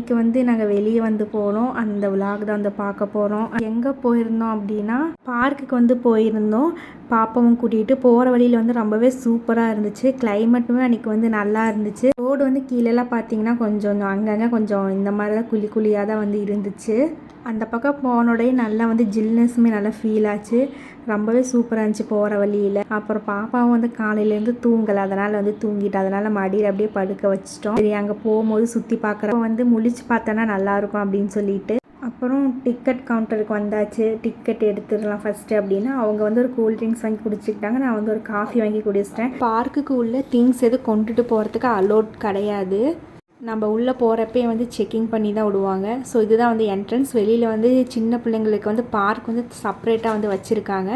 இன்றைக்கி வந்து நாங்கள் வெளியே வந்து போனோம். அந்த விலாக் தான் வந்து பார்க்க போகிறோம். எங்கே போயிருந்தோம் அப்படின்னா பார்க்குக்கு வந்து போயிருந்தோம். பாப்பாவும் கூட்டிகிட்டு போகிற வழியில் வந்து ரொம்பவே சூப்பராக இருந்துச்சு. கிளைமேட்டுமே அன்றைக்கி வந்து நல்லா இருந்துச்சு. ரோடு வந்து கீழெல்லாம் பார்த்தீங்கன்னா கொஞ்சம் அங்கங்கே கொஞ்சம் இந்த மாதிரி தான் குழியாக தான் வந்து இருந்துச்சு. அந்த பக்கம் போனோடய நல்லா வந்து ஜில்னஸுமே நல்லா ஃபீல் ஆச்சு. ரொம்பவே சூப்பராக இருந்துச்சு போகிற வழியில். அப்புறம் பாப்பாவும் வந்து காலையிலேருந்து தூங்கலை, அதனால் வந்து தூங்கிட்டு அதனால் மடியில் அப்படியே படுக்க வச்சிட்டோம். சரி அங்கே போகும்போது சுற்றி பார்க்குறப்ப வந்து முழிச்சு பார்த்தோன்னா நல்லாயிருக்கும் அப்படின்னு சொல்லிட்டு அப்புறம் டிக்கெட் கவுண்டருக்கு வந்தாச்சு. டிக்கெட் எடுத்துடலாம் ஃபஸ்ட்டு அப்படின்னா அவங்க வந்து ஒரு கூல்ட்ரிங்க்ஸ் வாங்கி குடிச்சிக்கிட்டாங்க. நான் வந்து ஒரு காஃபி வாங்கி குடிச்சிட்டேன். பார்க்குக்கு உள்ள திங்ஸ் எதுவும் கொண்டுட்டு போகிறதுக்கு அலோட் கிடையாது. நம்ம உள்ளே போகிறப்பே வந்து செக்கிங் பண்ணி தான் விடுவாங்க. ஸோ இதுதான் வந்து என்ட்ரன்ஸ். வெளியில் வந்து சின்ன பிள்ளைங்களுக்கு வந்து பார்க் வந்து செப்ரேட்டாக வந்து வச்சுருக்காங்க.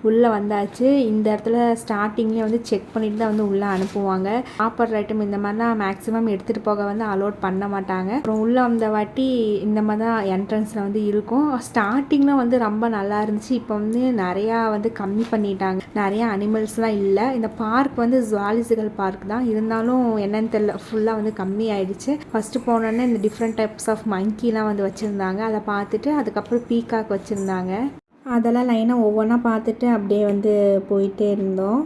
உள்ளே வந்தாச்சு. இந்த இடத்துல ஸ்டார்டிங்லேயே வந்து செக் பண்ணிட்டு தான் வந்து உள்ளே அனுப்புவாங்க. சாப்பிட்ற ஐட்டம் இந்த மாதிரிலாம் மேக்ஸிமம் எடுத்துகிட்டு போக வந்து அலோட் பண்ண மாட்டாங்க. அப்புறம் உள்ளே வந்த வாட்டி இந்த மாதிரி தான் என்ட்ரன்ஸில் வந்து இருக்கும். ஸ்டார்டிங்கில் வந்து ரொம்ப நல்லா இருந்துச்சு. இப்போ வந்து நிறையா வந்து கம்மி பண்ணிட்டாங்க. நிறையா அனிமல்ஸ்லாம் இல்லை. இந்த பார்க் வந்து ஜுவாலஜிக்கல் பார்க் தான், இருந்தாலும் என்னன்னு தெரியல ஃபுல்லாக வந்து கம்மி ஆகிடுச்சு. ஃபஸ்ட்டு போனோன்னே இந்த டிஃப்ரெண்ட் டைப்ஸ் ஆஃப் மங்கிலாம் வந்து வச்சுருந்தாங்க. அதை பார்த்துட்டு அதுக்கப்புறம் பீகாக் வச்சுருந்தாங்க. அதெல்லாம் லைனாக ஒவ்வொன்றா பார்த்துட்டு அப்படியே வந்து போயிட்டே இருந்தோம்.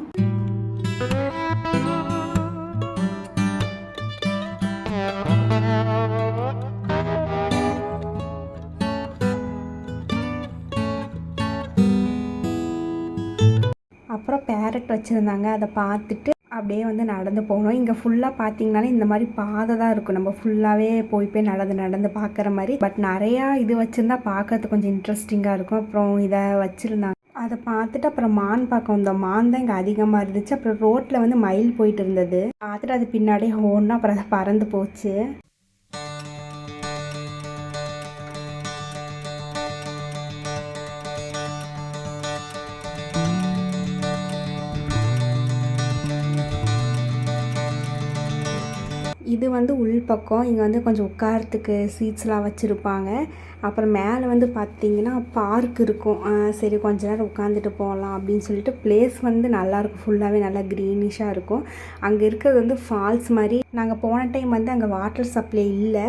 அப்புறம் பேரட் வச்சுருந்தாங்க. அதை பார்த்துட்டு அப்படியே வந்து நடந்து போகணும். இங்கே ஃபுல்லாக பார்த்தீங்கனாலே இந்த மாதிரி பாதை தான் இருக்கும். நம்ம ஃபுல்லாகவே போய் நடந்து பார்க்குற மாதிரி. பட் நிறையா இது வச்சுருந்தா பார்க்கறதுக்கு கொஞ்சம் இன்ட்ரெஸ்டிங்காக இருக்கும். அப்புறம் இதை வச்சுருந்தாங்க. அதை பார்த்துட்டு அப்புறம் மான் பார்க்க வந்தோம். மான் தான் இங்கே அதிகமாக இருந்துச்சு. அப்புறம் ரோட்டில் வந்து மயில் போயிட்டு இருந்தது. பார்த்துட்டு அது பின்னாடியே ஓடனா அப்புறம் அதை பறந்து போச்சு. இது வந்து உள்பக்கம். இங்கே வந்து கொஞ்சம் உட்காரத்துக்கு சீட்ஸ்லாம் வச்சுருப்பாங்க. அப்புறம் மேலே வந்து பார்த்திங்கன்னா பார்க் இருக்கும். சரி கொஞ்ச நேரம் உட்காந்துட்டு போகலாம் அப்படின்னு சொல்லிட்டு பிளேஸ் வந்து நல்லாயிருக்கும். ஃபுல்லாகவே நல்லா க்ரீனிஷாக இருக்கும். அங்கே இருக்கிறது வந்து ஃபால்ஸ் மாதிரி. நாங்கள் போன டைம் வந்து அங்கே வாட்டர் சப்ளை இல்லை,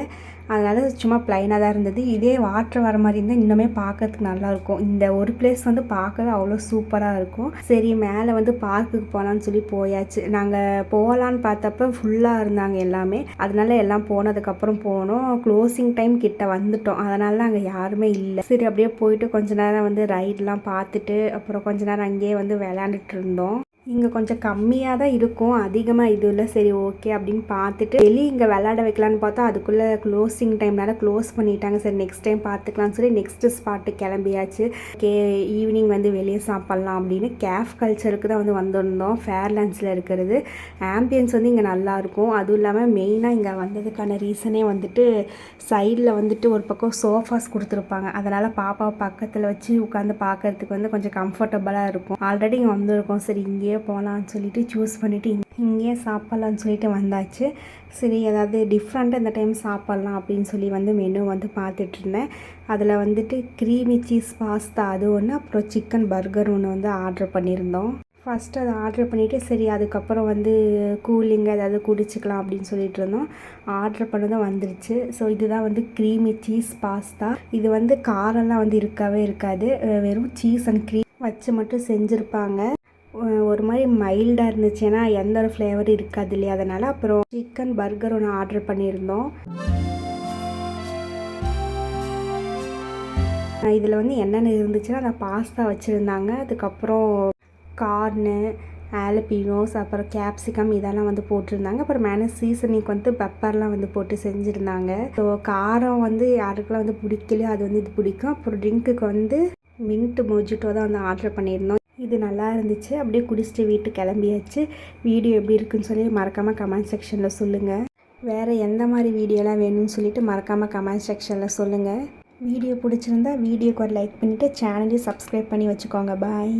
அதனால் சும்மா ப்ளைனாக தான் இருந்தது. இதே வாட்டர் வர மாதிரி இருந்தால் இன்னுமே பார்க்கறதுக்கு நல்லாயிருக்கும். இந்த ஒரு பிளேஸ் வந்து பார்க்கவே அவ்வளோ சூப்பராக இருக்கும். சரி மேலே வந்து பார்க்குக்கு போகலான்னு சொல்லி போயாச்சு. நாங்கள் போகலான்னு பார்த்தப்ப ஃபுல்லாக இருந்தாங்க எல்லாமே. அதனால எல்லாம் போனதுக்கப்புறம் போனோம். க்ளோசிங் டைம் கிட்ட வந்துட்டோம். அதனால அங்கே யாருமே இல்லை. சரி அப்படியே போயிட்டு கொஞ்ச நேரம் வந்து ரைடெலாம் பார்த்துட்டு அப்புறம் கொஞ்ச நேரம் அங்கேயே வந்து விளையாண்டுட்டு இருந்தோம். இங்கே கொஞ்சம் கம்மியாக தான் இருக்கும், அதிகமாக இது இல்லை. சரி ஓகே அப்படின்னு பார்த்துட்டு வெளியே இங்கே விளையாட வைக்கலான்னு பார்த்தா அதுக்குள்ளே க்ளோசிங் டைம்னால க்ளோஸ் பண்ணிட்டாங்க. சரி நெக்ஸ்ட் டைம் பார்த்துக்கலாம்னு சொல்லி நெக்ஸ்ட்டு ஸ்பாட்டு கிளம்பியாச்சு. ஈவினிங் வந்து வெளியே சாப்பிட்லாம் அப்படின்னு கேஃப் கல்ச்சருக்கு தான் வந்து வந்திருந்தோம். ஃபேர்லேண்ட்ஸில் இருக்கிறது. ஆம்பியன்ஸ் வந்து இங்கே நல்லாயிருக்கும். அதுவும் இல்லாமல் மெயினாக இங்கே வந்ததுக்கான ரீசனே வந்துட்டு சைடில் வந்துட்டு ஒரு பக்கம் சோஃபாஸ் கொடுத்துருப்பாங்க. அதனால் பாப்பாவை பக்கத்தில் வச்சு உட்காந்து பார்க்கறதுக்கு வந்து கொஞ்சம் கம்ஃபர்டபுளாக இருக்கும். ஆல்ரெடி இங்கே வந்திருக்கோம். சரி இங்கேயே போகலான்னு சொல்லிட்டு சூஸ் பண்ணிவிட்டு இங்கேயே சாப்பிட்லான்னு சொல்லிட்டு வந்தாச்சு. சரி ஏதாவது டிஃப்ரெண்ட்டாக இந்த டைம் சாப்பிட்லாம் அப்படின்னு சொல்லி வந்து மெனு வந்து பார்த்துட்டு இருந்தேன். அதில் வந்துட்டு க்ரீமி சீஸ் பாஸ்தா அது ஒன்று, அப்புறம் சிக்கன் பர்கர் ஒன்று வந்து ஆர்டர் பண்ணியிருந்தோம். ஃபஸ்ட்டு அதை ஆர்டர் பண்ணிவிட்டு சரி அதுக்கப்புறம் வந்து கூலிங் ஏதாவது குடிச்சிக்கலாம் அப்படின்னு சொல்லிட்டு இருந்தோம். ஆர்டர் பண்ணதும் வந்துருச்சு. ஸோ இதுதான் வந்து க்ரீமி சீஸ் பாஸ்தா. இது வந்து காரெல்லாம் வந்து இருக்கவே இருக்காது, வெறும் சீஸ் அண்ட் க்ரீம் வச்சு மட்டும் செஞ்சுருப்பாங்க. ஒரு மாதிரி மைல்டாக இருந்துச்சு, ஏன்னா எந்த ஒரு ஃப்ளேவரும் இருக்காது இல்லையா, அதனால். அப்புறம் சிக்கன் பர்கர் ஒன்று ஆர்டர் பண்ணியிருந்தோம். இதில் வந்து என்னென்ன இருந்துச்சுன்னா அந்த பாஸ்தா வச்சுருந்தாங்க, அதுக்கப்புறம் கார்னு, ஆலபினோஸ், அப்புறம் கேப்சிகம் இதெல்லாம் வந்து போட்டிருந்தாங்க. அப்புறம் மேலே சீசனிக்கு வந்து பெப்பர்லாம் வந்து போட்டு செஞ்சுருந்தாங்க. ஸோ காரம் வந்து யாருக்கெல்லாம் வந்து பிடிக்கலையோ அது வந்து இது பிடிக்கும். அப்புறம் ட்ரிங்க்குக்கு வந்து மின்ட் மொஜிட்டோ தான் வந்து ஆர்டர் பண்ணியிருந்தோம். இது நல்லா இருந்துச்சு. அப்படியே குடிச்சிட்டு வீட்டுக்கு கிளம்பியாச்சு. வீடியோ எப்படி இருக்குன்னு சொல்லி மறக்காமல் கமெண்ட் செக்ஷனில் சொல்லுங்கள். வேறு எந்த மாதிரி வீடியோலாம் வேணும்னு சொல்லிட்டு மறக்காமல் கமெண்ட் செக்ஷனில் சொல்லுங்கள். வீடியோ பிடிச்சிருந்தா வீடியோக்கு ஒரு லைக் பண்ணிவிட்டு சேனலையும் சப்ஸ்கிரைப் பண்ணி வச்சுக்கோங்க. பாய்.